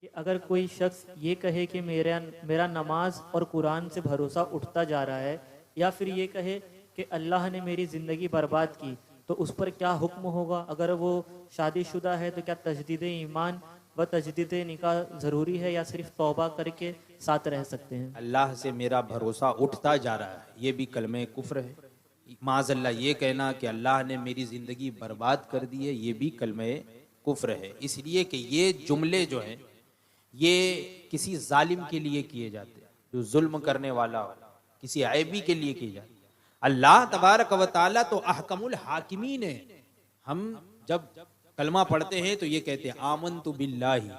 कि अगर कोई शख्स ये कहे कि मेरा मेरा नमाज और कुरान से भरोसा उठता जा रहा है, या फिर ये कहे कि अल्लाह ने मेरी ज़िंदगी बर्बाद की, तो उस पर क्या हुक्म होगा? अगर वो शादीशुदा है तो क्या तजदीद ईमान व तजदीद निकाह ज़रूरी है, या सिर्फ तौबा करके साथ रह सकते हैं? अल्लाह से मेरा भरोसा उठता जा रहा है, ये भी कलमे कुफ्र है। माज़अल्लाह ये कहना कि अल्लाह ने मेरी ज़िंदगी बर्बाद कर दी है, ये भी कलमे कुफ्र है। इसलिए कि ये जुमले जो हैं ये किसी जालिम के लिए किए जाते हैं, जो जुल्म करने वाला हो, किसी ऐबी के लिए किए जाते हैं। अल्लाह तबारक व तआला तो अहकमुल हाकिमीन है। हम जब कलमा पढ़ते हैं तो ये कहते हैं आमनतु बिल्लाहि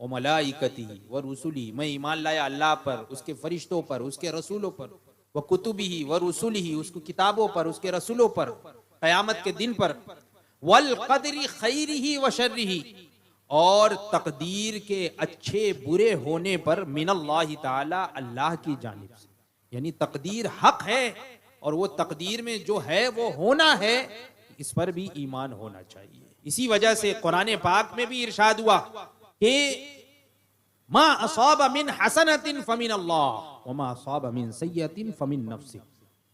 व मलाइकतिही व रुसुलिही, मैं ईमान लाया अल्लाह पर, उसके फरिश्तों पर, उसके रसूलों पर, व कुतुबिही व रुसुलिही, उसकी किताबों पर, उसके रसूलों पर, क़यामत के दिन पर, वल क़दरी खैरिही व शर्रिही, और तकदीर के अच्छे बुरे होने पर मिनल्लाहि ताला, अल्लाह की जानिब से। यानी तकदीर हक है और वो तकदीर में जो है वो होना है, इस पर भी ईमान होना चाहिए। इसी वजह से कुरान पाक में भी इरशाद हुआ कि मा असाब मिन हसनतिन फमिन अल्लाह व मा असाब मिन सय्यतिन फमिन नफ्सिक,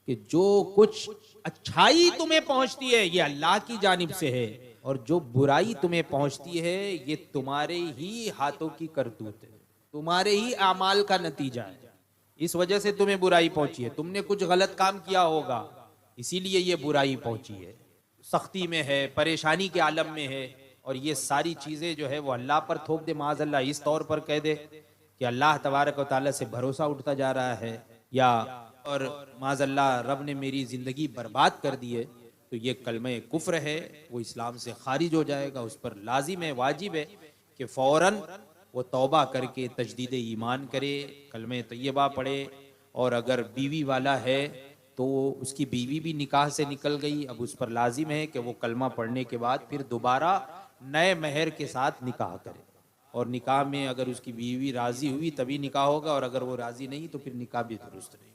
कि जो कुछ अच्छाई तुम्हें पहुंचती है ये अल्लाह की जानिब से है, और जो बुराई तुम्हें पहुंचती है ये तुम्हारे ही हाथों की करतूत है, तुम्हारे ही आमाल का नतीजा है। इस वजह से तुम्हें बुराई पहुंची है, तुमने कुछ गलत काम किया होगा, इसीलिए ये बुराई पहुंची है। सख्ती में है, परेशानी के आलम में है, और ये सारी चीजें जो है वो अल्लाह पर थोप दे, माज़अल्लाह इस तौर पर कह दे कि अल्लाह तबारक व तआला से भरोसा उठता जा रहा है, या और माज़अल्लाह रब ने मेरी ज़िंदगी बर्बाद कर दी है, तो ये कलमे कुफ्र है, वो इस्लाम से खारिज हो जाएगा। उस पर लाजिम है, वाजिब है कि फ़ौरन वो तौबा करके तजदीद ईमान करे, कलमे तैयबा पढ़े। और अगर बीवी वाला है तो उसकी बीवी भी निकाह से निकल गई, अब उस पर लाजिम है कि वो कलमा पढ़ने के बाद फिर दोबारा नए महर के साथ निकाह करे, और निकाह में अगर उसकी बीवी राज़ी हुई तभी निकाह होगा, और अगर वो राज़ी नहीं तो फिर निकाह भी दुरुस्त नहीं।